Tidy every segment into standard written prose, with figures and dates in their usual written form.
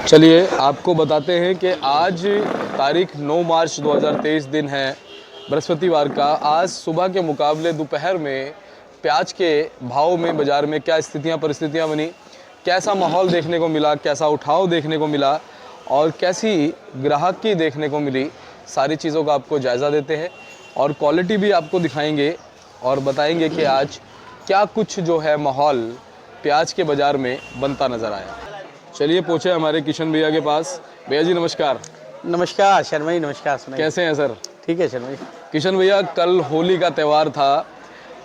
चलिए आपको बताते हैं कि आज तारीख 9 मार्च 2023 दिन है बृहस्पतिवार का। आज सुबह के मुकाबले दोपहर में प्याज के भाव में बाज़ार में क्या परिस्थितियां बनी, कैसा माहौल देखने को मिला, कैसा उठाव देखने को मिला और कैसी ग्राहकी देखने को मिली, सारी चीज़ों का आपको जायज़ा देते हैं और क्वालिटी भी आपको दिखाएंगे और बताएंगे कि आज क्या कुछ जो है माहौल प्याज के बाज़ार में बनता नज़र आया। चलिए पहुँचे हमारे किशन भैया के पास। भैया जी नमस्कार। नमस्कार शर्मा जी, नमस्कार। कैसे हैं सर? ठीक है शर्मा जी। किशन भैया, कल होली का त्यौहार था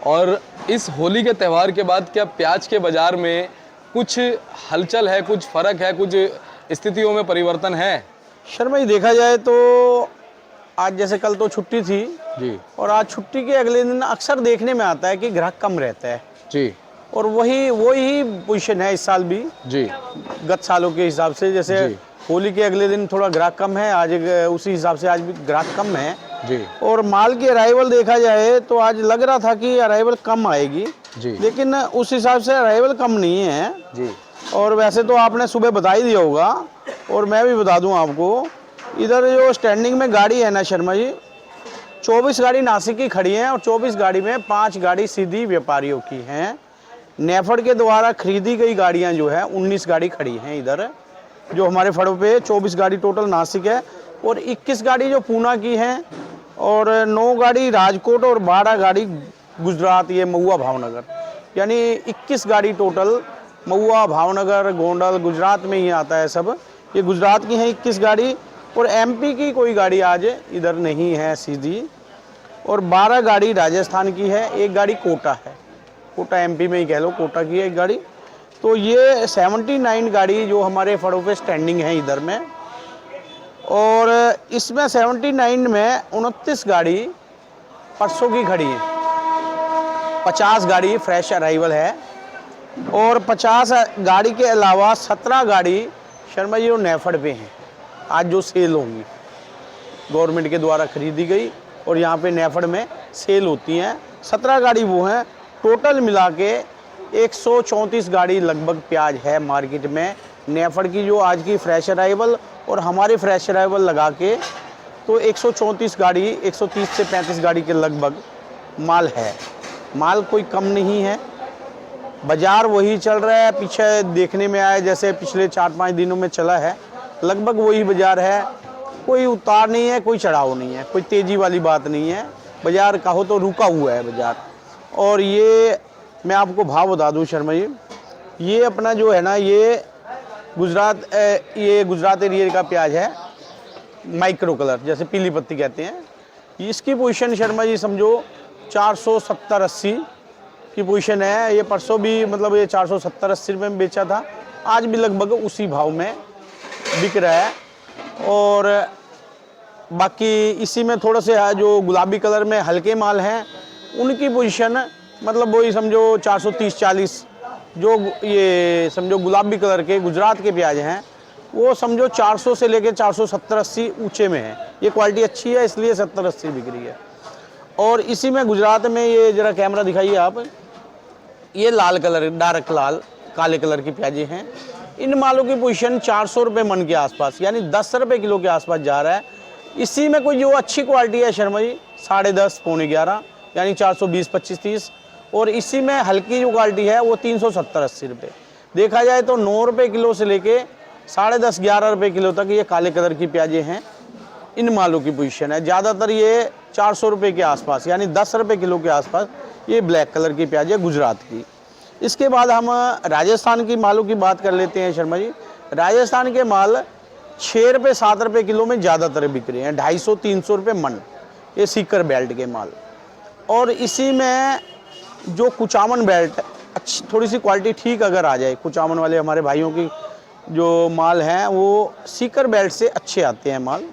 और इस होली के त्यौहार के बाद क्या प्याज के बाज़ार में कुछ हलचल है, कुछ फ़र्क है, कुछ स्थितियों में परिवर्तन है? शर्मा जी देखा जाए तो आज जैसे कल तो छुट्टी थी जी और आज छुट्टी के अगले दिन अक्सर देखने में आता है कि ग्राहक कम रहता है जी और वही पोजीशन है इस साल भी जी गत सालों के हिसाब से। जैसे जी। होली के अगले दिन थोड़ा ग्राहक कम है, आज उसी हिसाब से आज भी ग्राहक कम है जी और माल की अराइवल देखा जाए तो आज लग रहा था कि अराइवल कम आएगी जी लेकिन उस हिसाब से अराइवल कम नहीं है जी। और वैसे तो आपने सुबह बता ही दिया होगा और मैं भी बता दूं आपको, इधर जो स्टैंडिंग में गाड़ी है ना शर्मा जी, 24 गाड़ी नासिक की खड़ी हैं और 24 गाड़ी में 5 गाड़ी सीधी व्यापारियों की हैं। नेफेड के द्वारा खरीदी गई गाड़ियां जो है 19 गाड़ी खड़ी हैं इधर जो हमारे फड़ों पे। 24 गाड़ी टोटल नासिक है और 21 गाड़ी जो पूना की हैं और 9 गाड़ी राजकोट और 12 गाड़ी गुजरात, ये महुआ भावनगर, यानी 21 गाड़ी टोटल महुआ भावनगर गोंडल गुजरात में ही आता है सब। ये गुजरात की हैं 21 गाड़ी और एमपी की कोई गाड़ी आज इधर नहीं है सीधी और 12 गाड़ी राजस्थान की है, एक गाड़ी कोटा है, कोटा एमपी में ही कह लो, कोटा की है एक गाड़ी। तो ये 79 गाड़ी जो हमारे फड़ों पे स्टैंडिंग है इधर में और इसमें 79 में 29 गाड़ी परसों की खड़ी है, 50 गाड़ी फ्रेश अराइवल है और 50 गाड़ी के अलावा 17 गाड़ी शर्मा जी नेफेड पे हैं आज जो सेल होंगी, गवर्नमेंट के द्वारा खरीदी गई और यहाँ पे नेफेड में सेल होती हैं। 17 गाड़ी वो हैं। टोटल मिला के 134 गाड़ी लगभग प्याज है मार्केट में नेफेड की जो आज की फ्रेश अराइवल और हमारी फ्रेश अराइवल लगा के तो 134 गाड़ी, 130 से 35 गाड़ी के लगभग माल है। माल कोई कम नहीं है, बाजार वही चल रहा है। पीछे देखने में आया जैसे पिछले 4-5 दिनों में चला है, लगभग वही बाजार है। कोई उतार नहीं है, कोई चढ़ाव नहीं है, कोई तेज़ी वाली बात नहीं है। बाजार कहो तो रुका हुआ है बाजार। और ये मैं आपको भाव बता दूं शर्मा जी, ये अपना जो है ना ये गुजरात एरिया का प्याज है, माइक्रो कलर जैसे पीली पत्ती कहते हैं। इसकी पोजीशन शर्मा जी समझो 470-80 की पोजीशन है। ये परसों भी मतलब ये 470-80 रुपये में बेचा था, आज भी लगभग उसी भाव में बिक रहा है। और बाकी इसी में थोड़ा से जो गुलाबी कलर में हल्के माल हैं उनकी पोजीशन मतलब वही समझो 430-40, जो ये समझो गुलाबी कलर के गुजरात के प्याज हैं वो समझो 400 से लेकर 470-80 ऊंचे में है। ये क्वालिटी अच्छी है इसलिए 70-80 बिक रही है। और इसी में गुजरात में ये जरा कैमरा दिखाइए आप, ये लाल कलर, डार्क लाल काले कलर की प्याजे हैं। इन मालों की पोजीशन 400 रुपये मन के आसपास, यानी 10 रुपये किलो के आसपास जा रहा है। इसी में कोई जो अच्छी क्वालिटी है शर्मा जी 10.5 पौने 11, यानी 420-25-30। और इसी में हल्की जो क्वालिटी है वो 370-80 रुपये। देखा जाए तो 9 रुपये किलो से लेके 10.5-11 रुपये किलो तक ये काले कलर की प्याजे हैं। इन मालों की पोजीशन है ज़्यादातर ये 400 रुपये के आसपास, यानी 10 रुपये किलो के आसपास ये ब्लैक कलर की प्याज है गुजरात की। इसके बाद हम राजस्थान की मालों की बात कर लेते हैं शर्मा जी। राजस्थान के माल 6 रुपये 7 रुपये किलो में ज़्यादातर बिक रहे हैं, 250-300 रुपये मन, ये सीकर बेल्ट के माल। और इसी में जो कुचामन बेल्ट अच्छी थोड़ी सी क्वालिटी ठीक अगर आ जाए, कुचामन वाले हमारे भाइयों की जो माल हैं वो सीकर बेल्ट से अच्छे आते हैं माल।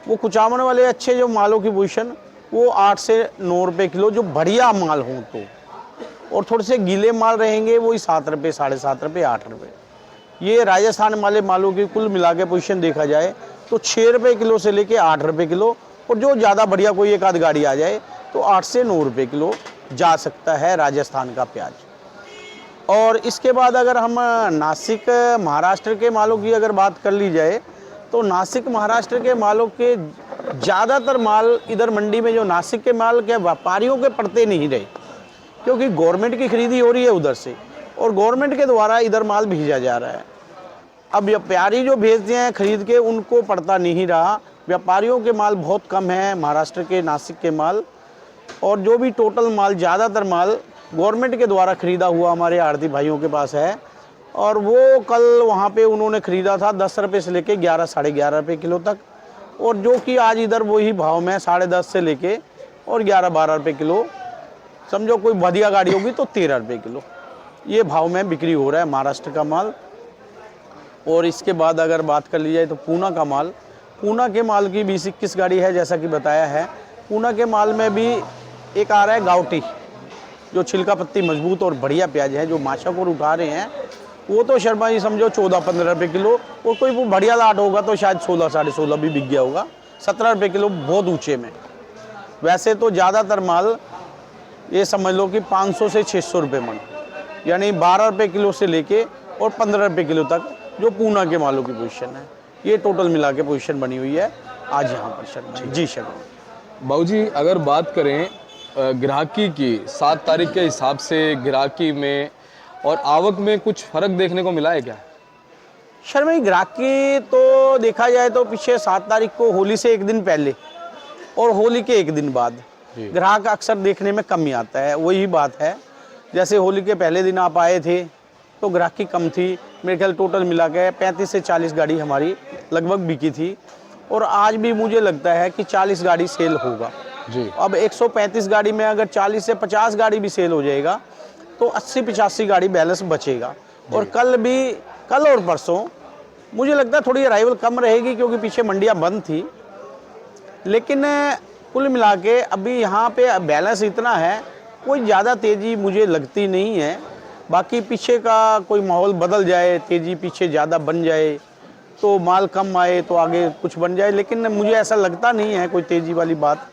वो कुचामन वाले अच्छे जो मालों की पोजीशन वो 8 से 9 रुपये किलो जो बढ़िया माल हों तो, और थोड़े से गीले माल रहेंगे वही 7 रुपये, 7.5 रुपये, 8 रुपये। ये राजस्थान वाले मालों की कुल मिला के पोजीशन देखा जाए तो 6 रुपये किलो से लेके 8 रुपये किलो, और जो ज़्यादा बढ़िया कोई एक आध गाड़ी आ जाए तो 8 से 9 रुपये किलो जा सकता है राजस्थान का प्याज। और इसके बाद अगर हम नासिक महाराष्ट्र के मालों की अगर बात कर ली जाए तो नासिक महाराष्ट्र के मालों के ज़्यादातर माल इधर मंडी में जो नासिक के माल के व्यापारियों के पड़ते नहीं रहे, क्योंकि गवर्नमेंट की खरीदी हो रही है उधर से और गवर्नमेंट के द्वारा इधर माल भेजा जा रहा है। अब व्यापारी जो भेजते हैं खरीद के उनको पड़ता नहीं रहा, व्यापारियों के माल बहुत कम है महाराष्ट्र के नासिक के माल, और जो भी टोटल माल ज़्यादातर माल गवर्नमेंट के द्वारा खरीदा हुआ हमारे आड़ती भाइयों के पास है। और वो कल वहाँ पे उन्होंने ख़रीदा था 10 रुपये से लेके 11 साढ़े 11 रुपये किलो तक, और जो कि आज इधर वही भाव में 10.5 से लेके और 11-12 रुपये किलो, समझो कोई बढ़िया गाड़ी होगी तो 13 रुपये किलो, ये भाव में बिक्री हो रहा है महाराष्ट्र का माल। और इसके बाद अगर बात कर ली जाए तो पूना का माल, पूना के माल की 20-21 गाड़ी है जैसा कि बताया है। पूना के माल में भी एक आ रहा है गावटी, जो छिलका पत्ती मजबूत और बढ़िया प्याज है, जो माशा को उठा रहे हैं वो तो शर्मा जी समझो 14-15 रुपये किलो, और कोई वो बढ़िया लाट होगा तो शायद 16 साढ़े 16 भी बिक गया होगा, 17 रुपये किलो बहुत ऊंचे में। वैसे तो ज़्यादातर माल ये समझ लो कि 500 से 600 रुपये मन, यानी 12 रुपये किलो से लेके और 15 रुपये किलो तक जो पूना के मालों की पोजीशन है, ये टोटल मिला के पोजीशन बनी हुई है आज यहाँ पर शर्मा जी। शर्मा बाबूजी अगर बात करें ग्राहकी की 7 तारीख के हिसाब से ग्राहकी में और आवक में कुछ फर्क देखने को मिला है क्या? शर्मा जी ग्राहकी तो देखा जाए तो पीछे 7 तारीख को होली से एक दिन पहले और होली के एक दिन बाद ग्राहक अक्सर देखने में कम ही आता है। वही बात है, जैसे होली के पहले दिन आप आए थे तो ग्राहकी कम थी, मेरे ख्याल टोटल मिला के 35 से 40 गाड़ी हमारी लगभग बिकी थी, और आज भी मुझे लगता है कि 40 गाड़ी सेल होगा जी। अब 135 गाड़ी में अगर 40 से 50 गाड़ी भी सेल हो जाएगा तो 80-85 गाड़ी बैलेंस बचेगा। और कल और परसों मुझे लगता है थोड़ी अराइवल कम रहेगी, क्योंकि पीछे मंडियां बंद थी, लेकिन कुल मिला के अभी यहाँ पे बैलेंस इतना है, कोई ज़्यादा तेज़ी मुझे लगती नहीं है। बाकी पीछे का कोई माहौल बदल जाए, तेज़ी पीछे ज़्यादा बन जाए तो माल कम आए तो आगे कुछ बन जाए, लेकिन मुझे ऐसा लगता नहीं है कोई तेज़ी वाली बात।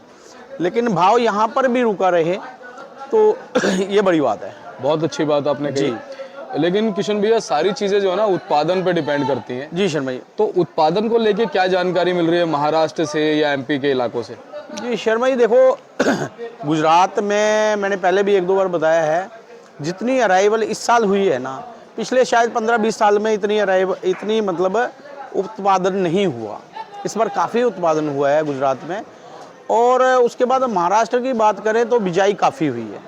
लेकिन भाव यहाँ पर भी रुका रहे तो ये बड़ी बात है। बहुत अच्छी बात आपने कही। लेकिन किशन भैया सारी चीज़ें जो है ना उत्पादन पे डिपेंड करती हैं। जी शर्मा जी। तो उत्पादन को लेके क्या जानकारी मिल रही है महाराष्ट्र से या एमपी के इलाकों से? जी शर्मा जी देखो गुजरात में मैंने पहले भी 1-2 बार बताया है, जितनी अराइवल इस साल हुई है ना, पिछले शायद 15-20 साल में इतनी मतलब उत्पादन नहीं हुआ। इस बार काफ़ी उत्पादन हुआ है गुजरात में। और उसके बाद महाराष्ट्र की बात करें तो बिजाई काफ़ी हुई है,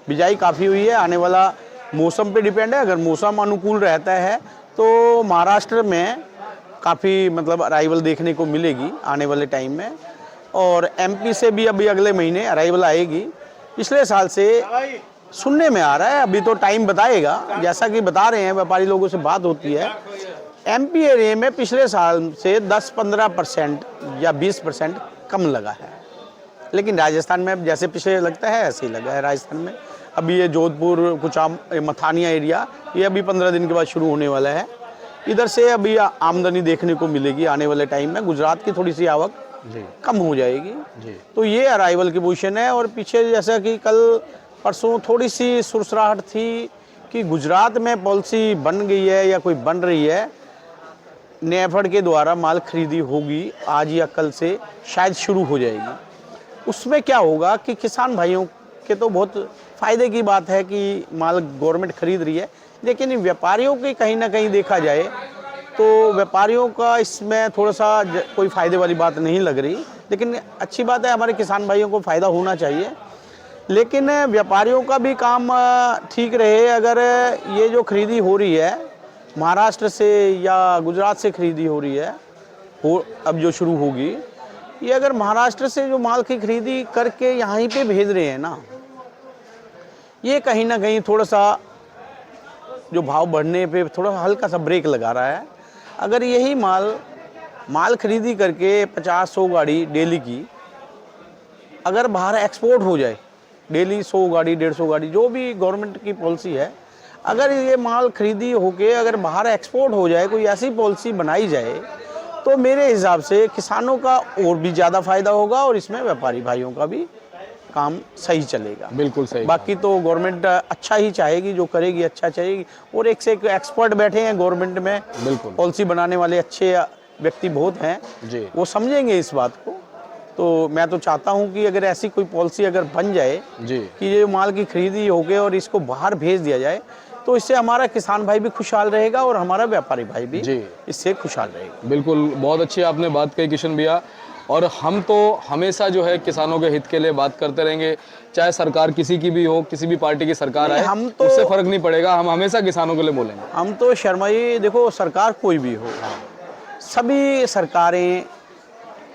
बिजाई काफ़ी हुई है। आने वाला मौसम पे डिपेंड है, अगर मौसम अनुकूल रहता है तो महाराष्ट्र में काफ़ी मतलब अराइवल देखने को मिलेगी आने वाले टाइम में। और एमपी से भी अभी अगले महीने अराइवल आएगी। पिछले साल से सुनने में आ रहा है, अभी तो टाइम बताएगा, जैसा कि बता रहे हैं व्यापारी लोगों से बात होती है, एमपी एरिया में पिछले साल से 10-15% या 20% कम लगा है। लेकिन राजस्थान में जैसे पिछले लगता है ऐसे ही लगा है राजस्थान में। अभी ये जोधपुर कुछ मथानिया एरिया ये अभी 15 दिन के बाद शुरू होने वाला है, इधर से अभी आमदनी देखने को मिलेगी आने वाले टाइम में। गुजरात की थोड़ी सी आवक कम हो जाएगी जी। तो ये अराइवल की पोजीशन है। और पीछे जैसा कि कल परसों थोड़ी सी सुरसराहट थी कि गुजरात में पॉलिसी बन गई है या कोई बन रही है, नेफेड के द्वारा माल खरीदी होगी आज या कल से शायद शुरू हो जाएगी। उसमें क्या होगा कि किसान भाइयों के तो बहुत फ़ायदे की बात है कि माल गवर्नमेंट खरीद रही है, लेकिन व्यापारियों के कहीं ना कहीं देखा जाए तो व्यापारियों का इसमें थोड़ा सा कोई फ़ायदे वाली बात नहीं लग रही। लेकिन अच्छी बात है, हमारे किसान भाइयों को फ़ायदा होना चाहिए, लेकिन व्यापारियों का भी काम ठीक रहे। अगर ये जो खरीदी हो रही है महाराष्ट्र से या गुजरात से खरीदी हो रही है अब जो शुरू होगी, ये अगर महाराष्ट्र से जो माल की खरीदी करके यहाँ पे भेज रहे हैं ना, ये कहीं ना कहीं थोड़ा सा जो भाव बढ़ने पे थोड़ा हल्का सा ब्रेक लगा रहा है। अगर यही माल खरीदी करके 50-100 गाड़ी डेली की अगर बाहर एक्सपोर्ट हो जाए, डेली 100 गाड़ी 150 गाड़ी जो भी गवर्नमेंट की पॉलिसी है, अगर ये माल खरीदी होके अगर बाहर एक्सपोर्ट हो जाए, कोई ऐसी पॉलिसी बनाई जाए, तो मेरे हिसाब से किसानों का और भी ज़्यादा फ़ायदा होगा और इसमें व्यापारी भाइयों का भी काम सही चलेगा। बिल्कुल सही। बाकी तो गवर्नमेंट अच्छा ही चाहेगी, जो करेगी अच्छा चाहेगी। और एक से एक एक्सपर्ट बैठे हैं गवर्नमेंट में, बिल्कुल पॉलिसी बनाने वाले अच्छे व्यक्ति बहुत हैं, जी वो समझेंगे इस बात को। तो मैं तो चाहता हूं कि अगर ऐसी कोई पॉलिसी अगर बन जाए जी कि ये माल की खरीदी हो गए और इसको बाहर भेज दिया जाए, तो इससे हमारा किसान भाई भी खुशहाल रहेगा और हमारा व्यापारी भाई भी जी इससे खुशहाल रहेगा। बिल्कुल, बहुत अच्छी आपने बात कही किशन भैया। और हम तो हमेशा जो है किसानों के हित के लिए बात करते रहेंगे, चाहे सरकार किसी की भी हो, किसी भी पार्टी की सरकार नहीं, आए, हम तो- उससे फर्क नहीं पड़ेगा, हम हमेशा किसानों के लिए बोलेंगे। हम तो शर्मा जी देखो, सरकार कोई भी हो, सभी सरकारें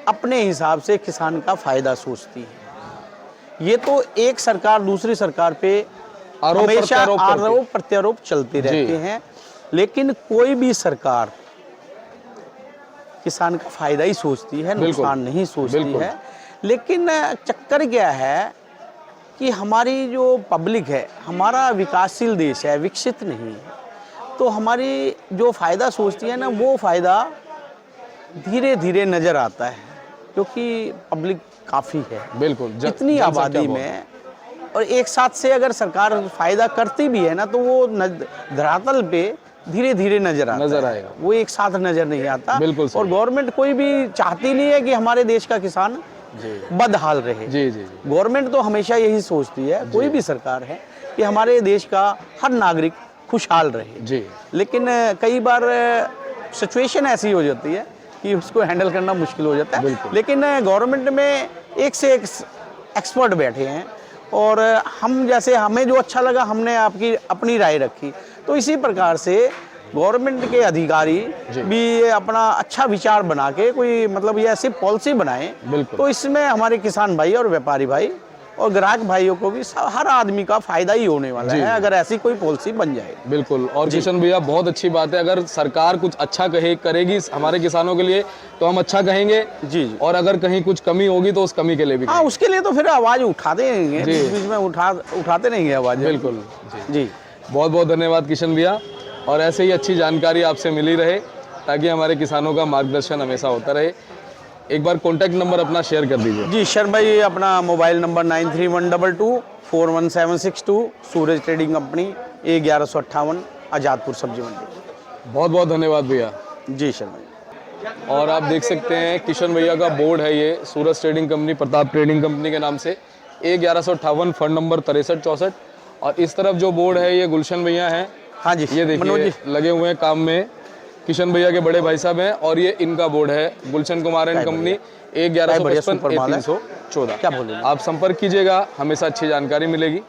अपने हिसाब से किसान का फायदा सोचती है। ये तो एक सरकार दूसरी सरकार पे आरोप हमेशा प्रत्यारोप करती है। आरोप प्रत्यारोप चलते जी। रहते हैं, लेकिन कोई भी सरकार किसान का फायदा ही सोचती है, बिल्कुल। नुकसान नहीं सोचती बिल्कुल। है। लेकिन चक्कर क्या है कि हमारी जो पब्लिक है, हमारा विकासशील देश है, विकसित नहीं है, तो हमारी जो फ़ायदा सोचती है ना, वो फ़ायदा धीरे धीरे नज़र आता है, क्योंकि पब्लिक काफ़ी है बिल्कुल इतनी जनसंख्या आबादी बहुत। में। और एक साथ से अगर सरकार फ़ायदा करती भी है ना, तो वो धरातल पे धीरे धीरे नज़र नजर है। आएगा। वो एक साथ नज़र नहीं आता। बिल्कुल सही। और गवर्नमेंट कोई भी चाहती नहीं है कि हमारे देश का किसान जी बदहाल रहे। जी जी जी गवर्नमेंट तो हमेशा यही सोचती है, कोई भी सरकार है, कि हमारे देश का हर नागरिक खुशहाल रहे। जी लेकिन कई बार सिचुएशन ऐसी हो जाती है कि उसको हैंडल करना मुश्किल हो जाता है। बिल्कुल। लेकिन गवर्नमेंट में एक से एक एक्सपर्ट बैठे हैं, और हम जैसे हमें जो अच्छा लगा हमने आपकी अपनी राय रखी, तो इसी प्रकार से गवर्नमेंट के अधिकारी जी। भी अपना अच्छा विचार बना के कोई मतलब ये ऐसी पॉलिसी बनाएं, बिल्कुल। तो इसमें हमारे किसान भाई और व्यापारी भाई और ग्राहक भाइयों को भी हर आदमी का फायदा ही होने वाला जी। है, अगर ऐसी कोई पॉलिसी बन जाए। बिल्कुल। और किशन भैया बहुत अच्छी बात है, अगर सरकार कुछ अच्छा करेगी हमारे किसानों के लिए तो हम अच्छा कहेंगे। जी जी। और अगर कहीं कुछ कमी होगी तो उस कमी के लिए भी हाँ, उसके लिए तो फिर आवाज़ उठाते रहेंगे, जी। बीच में उठाते रहेंगे आवाज़। बिल्कुल जी। जी। बहुत बहुत धन्यवाद किशन भैया, और ऐसे ही अच्छी जानकारी आपसे मिली रहे, ताकि हमारे किसानों का मार्गदर्शन हमेशा होता रहे। एक बार कॉन्टैक्ट नंबर अपना शेयर कर दीजिए। जी शर्मा जी, अपना मोबाइल नंबर 9312241762, सूरज ट्रेडिंग कंपनी, A1158, आज़ादपुर सब्जी मंडी। बहुत बहुत धन्यवाद भैया। जी शर्मा जी। और आप देख सकते हैं किशन भैया का बोर्ड है, ये Suraj trading company, Pratap trading company के नाम से, A1158, फंड नंबर 6364। और इस तरफ जो बोर्ड है ये गुलशन भैया हैं, हाँ जी, ये मनोज देखिए जी। लगे हुए हैं काम में, किशन भैया के बड़े भाई साहब हैं। और ये इनका बोर्ड है गुलशन कुमार एंड कंपनी, बढ़िया सुपर माल है। A1155, A314। क्या बोलूं? आप संपर्क कीजिएगा, हमेशा अच्छी जानकारी मिलेगी।